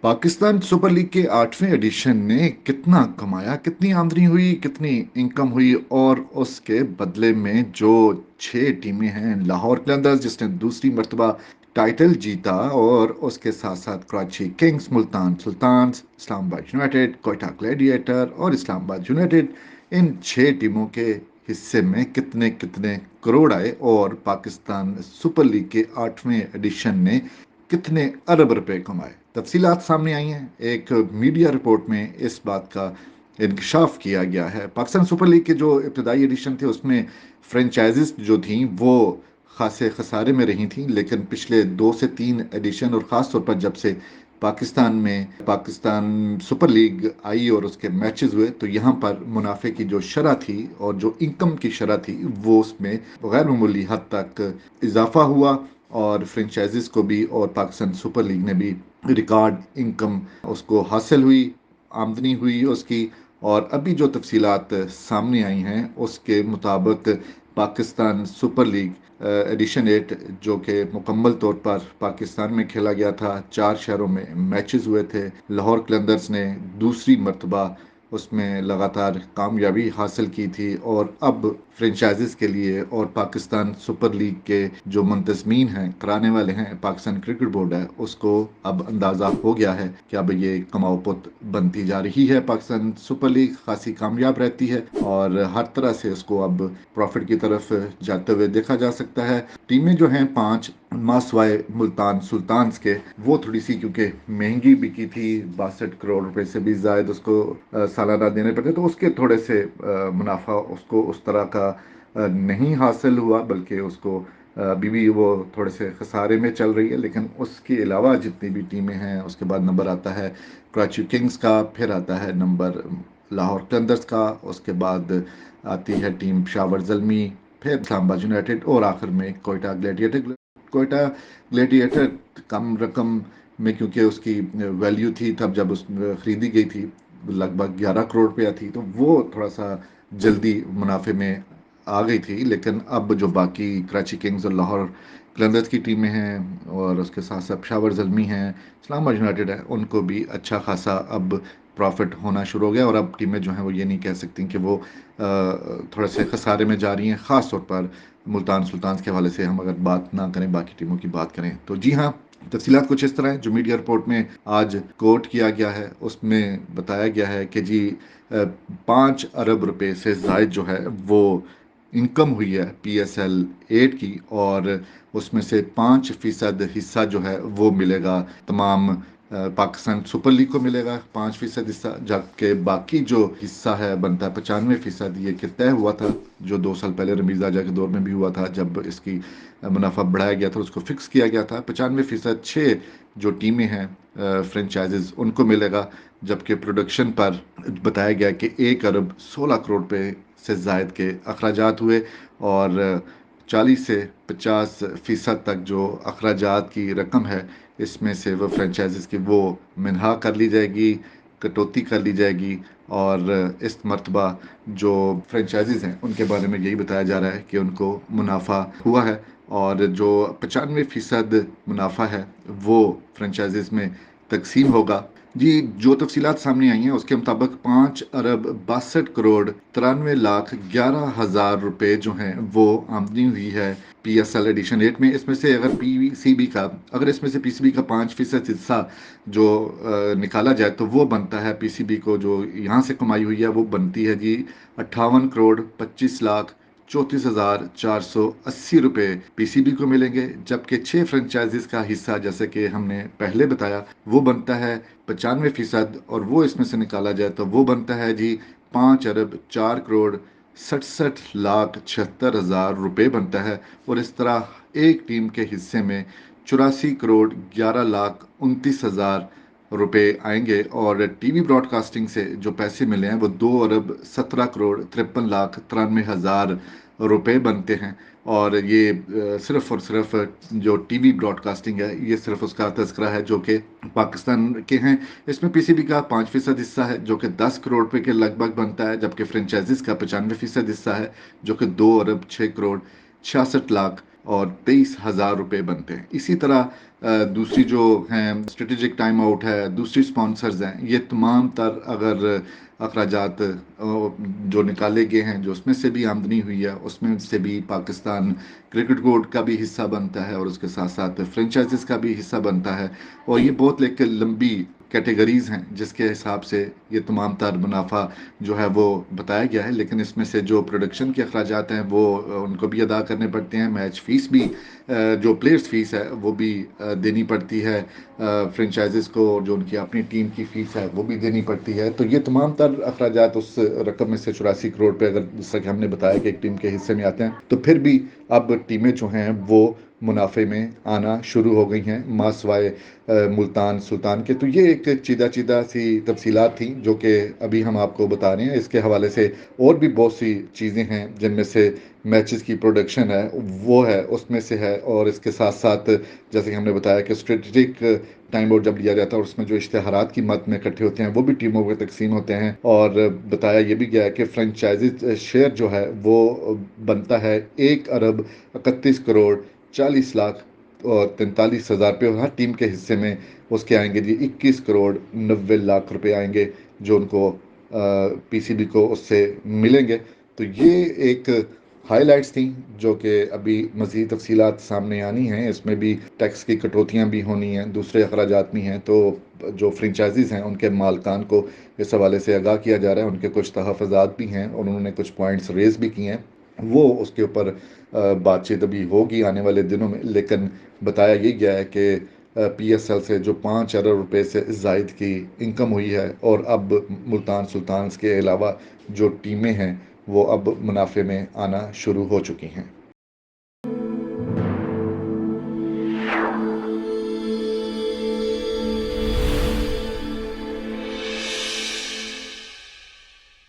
Pakistan super league के 8वें addition ने कितना कमाया, कितनी आमदनी हुई, कितनी इनकम हुई और उसके बदले में जो 6 टीमें हैं, लाहौर कलंदर्स जिसने दूसरी मर्तबा टाइटल जीता और उसके साथ साथ Karachi Kings, Multan Sultans, Islamabad United, Quetta Gladiator और इस्लामाबाद यूनाइटेड, इन 6 टीमों के हिस्से में कितने कितने करोड़ आए और पाकिस्तान सुपर लीग के 8वें एडिशन ने कितने अरब रुपए कमाए। तफसीलात सामने आई हैं। एक मीडिया रिपोर्ट में इस बात का इंकशाफ किया गया है। पाकिस्तान सुपर लीग के जो इब्तदाई एडिशन थे उसमें फ्रेंचाइजीज जो थी वो खासे खसारे में रही थी, लेकिन पिछले 2 से 3 एडिशन और ख़ास तौर पर जब से पाकिस्तान में पाकिस्तान सुपर लीग आई और उसके मैचेस हुए तो यहाँ पर मुनाफे की जो शरह थी और जो इनकम की शरह थी वो उसमें गैर मामूली हद तक इजाफा हुआ और फ्रेंचाइजीज को भी और पाकिस्तान सुपर लीग ने भी रिकॉर्ड इनकम उसको हासिल हुई, आमदनी हुई उसकी। और अभी जो तफसीलात सामने आई हैं उसके मुताबिक पाकिस्तान सुपर लीग एडिशन 8 जो कि मुकम्मल तौर पर पाकिस्तान में खेला गया था, 4 शहरों में मैचेस हुए थे। लाहौर कलंदर्स ने दूसरी मर्तबा उसमें लगातार कामयाबी हासिल की थी और अब फ्रेंचाइजीज के लिए और पाकिस्तान सुपर लीग के जो मुंतजमीन हैं, कराने वाले हैं, पाकिस्तान क्रिकेट बोर्ड है, उसको अब अंदाज़ा हो गया है कि अब ये कमाओ पुत बनती जा रही है। पाकिस्तान सुपर लीग खासी कामयाब रहती है और हर तरह से उसको अब प्रॉफिट की तरफ जाते हुए देखा जा सकता है। टीमें जो हैं 5 मासवाए मुल्तान सुल्तान्स के, वो थोड़ी सी क्योंकि महंगी बिकी थी, 62 करोड़ रुपए से भी ज्यादा उसको सालाना देने पड़ते, तो उसके थोड़े से मुनाफा उसको उस तरह का नहीं हासिल हुआ, बल्कि उसको अभी भी वो थोड़े से खसारे में चल रही है। लेकिन उसके अलावा जितनी भी टीमें हैं उसके बाद नंबर आता है कराची किंग्स का, फिर आता है नंबर लाहौर कलंदर्स का, उसके बाद आती है टीम पेशावर ज़ल्मी, फिर इस्लामाबाद यूनाइटेड और आखिर में कोयटा ग्लैडिएटर। कोयटा ग्लैडिएटर कम रकम में क्योंकि उसकी वैल्यू थी तब जब उस खरीदी गई थी लगभग 11 करोड़ रुपया थी, तो वो थोड़ा सा जल्दी मुनाफे में आ गई थी। लेकिन अब जो बाकी कराची किंग्स और लाहौर कलंदर्स की टीमें हैं और उसके साथ साथ पेशावर ज़ल्मी हैं, इस्लामाबाद यूनाइटेड है, उनको भी अच्छा खासा अब प्रॉफिट होना शुरू हो गया और अब टीमें जो हैं वो ये नहीं कह सकती कि वो थोड़े से खसारे में जा रही हैं। ख़ास तौर पर मुल्तान सुल्तान्स के हवाले से हम अगर बात ना करें, बाकी टीमों की बात करें, तो जी हाँ, तफसीलात कुछ इस तरह है। जो मीडिया रिपोर्ट में आज कोट किया गया है उसमें बताया गया है कि जी 5 अरब रुपए से जायद जो है वो इनकम हुई है PSL 8 की और उसमें से 5% हिस्सा जो है वो मिलेगा तमाम पाकिस्तान सुपर लीग को मिलेगा 5% हिस्सा, जबकि बाकी जो हिस्सा है बनता है 95%। ये कि तय हुआ था जो 2 साल पहले रमीज आजा के दौर में भी हुआ था, जब इसकी मुनाफा बढ़ाया गया था, उसको फिक्स किया गया था 95%। 6 जो टीमें हैं फ्रेंचाइजेज उनको मिलेगा, जबकि प्रोडक्शन पर बताया गया कि 1 अरब 16 करोड़ रुपए से जायद के अखराजात हुए और 40 से 50% तक जो अखराजात की रकम है इसमें से वो फ्रेंचाइजीज की वो मिनहा कर ली जाएगी, कटौती कर ली जाएगी। और इस मरतबा जो फ्रेंचाइजीज हैं उनके बारे में यही बताया जा रहा है कि उनको मुनाफा हुआ है और जो 95% मुनाफा है वो फ्रेंचाइजीज में तकसीम होगा। जी, जो तफसीलात सामने आई हैं उसके मुताबिक 5 अरब 62 करोड़ 93 लाख 11 हज़ार रुपए जो हैं वो आमदनी हुई है PSL एडिशन 8 में। इसमें से अगर पीसीबी का अगर इसमें से पीसीबी का 5% हिस्सा जो निकाला जाए तो वो बनता है, पीसीबी को जो यहाँ से कमाई हुई है वो बनती है जी 58 करोड़ 25 लाख 34 हज़ार 480 पीसीबी को मिलेंगे, जबकि 6 फ्रेंचाइजीज का हिस्सा जैसे कि हमने पहले बताया वो बनता है 95% और वो इसमें से निकाला जाए तो वो बनता है जी 5 अरब 4 करोड़ 67 लाख 76 हज़ार रुपए बनता है। और इस तरह एक टीम के हिस्से में 84 करोड़ 11 लाख 29 हज़ार रुपए आएंगे और टीवी ब्रॉडकास्टिंग से जो पैसे मिले हैं वो 2 अरब 17 करोड़ 93 लाख 93 हज़ार रुपए बनते हैं। और ये सिर्फ और सिर्फ जो टीवी ब्रॉडकास्टिंग है ये सिर्फ उसका तस्करा है जो कि पाकिस्तान के हैं। इसमें पीसीबी का 5% हिस्सा है जो कि 10 करोड़ रुपए के लगभग बनता है, जबकि फ्रेंचाइजीज का 95% हिस्सा है जो कि 2 अरब 6 करोड़ 66 लाख اور 23,000 रुपए बनते हैं। इसी तरह दूसरी जो हैं स्ट्रेटेजिक टाइम आउट है, दूसरी स्पॉन्सर्स हैं, ये तमाम तर अगर अखराजात जो निकाले गए हैं, जो उसमें से भी आमदनी हुई है, उसमें से भी पाकिस्तान क्रिकेट बोर्ड का भी हिस्सा बनता है और उसके साथ साथ फ्रेंचाइजीज का भी हिस्सा बनता है। और ये बहुत एक लंबी कैटेगरीज हैं जिसके हिसाब से ये तमाम तर मुनाफा जो है वो बताया गया है। लेकिन इसमें से जो प्रोडक्शन के अखराजात हैं वो उनको भी अदा करने पड़ते हैं। मैच फीस भी जो प्लेयर्स फीस है वो भी देनी पड़ती है फ्रेंचाइजीज को, और जो उनकी अपनी टीम की फीस है वो भी देनी पड़ती है। तो ये तमाम तर अखराजात उस रकम में से 84 करोड़ पे, अगर जैसा कि हमने बताया कि एक टीम के हिस्से में आते हैं, तो फिर भी अब टीमें जो हैं वो मुनाफे में आना शुरू हो गई हैं, मासवाए मुल्तान सुल्तान के। तो ये एक चीदा चीदा सी तफसीलात थी जो कि अभी हम आपको बता रहे हैं। इसके हवाले से और भी बहुत सी चीज़ें हैं जिनमें से मैचेस की प्रोडक्शन है वो है, उसमें से है। और इसके साथ साथ जैसे कि हमने बताया कि स्ट्रेटजिक टाइम आउट जब लिया जाता है और उसमें जो इश्तेहारात की मद में इकट्ठे होते हैं वो भी टीमों में तकसीम होते हैं। और बताया ये भी गया है कि फ्रेंचाइजी शेयर जो है वो बनता है 1 अरब 31 करोड़ 40 लाख और 43,000 रुपये, और हर टीम के हिस्से में उसके आएंगे जी 21 करोड़ 90 लाख रुपए आएंगे जो उनको पीसीबी को उससे मिलेंगे। तो ये एक हाइलाइट्स थी जो कि अभी मज़ीद तफसीलात सामने आनी हैं। इसमें भी टैक्स की कटौतियाँ भी होनी हैं, दूसरे अखराजात भी हैं। तो जो फ्रेंचाइजीज़ हैं उनके मालकान को इस हवाले से आगाह किया जा रहा है। उनके कुछ तहफ़्फ़ुज़ात भी हैं और उन्होंने कुछ पॉइंट्स रेज भी किए हैं, वो उसके ऊपर बातचीत अभी होगी आने वाले दिनों में। लेकिन बताया ये गया है कि पीएसएल से जो 5 अरब रुपए से जायद की इनकम हुई है, और अब मुल्तान सुल्तान्स के अलावा जो टीमें हैं वो अब मुनाफे में आना शुरू हो चुकी हैं।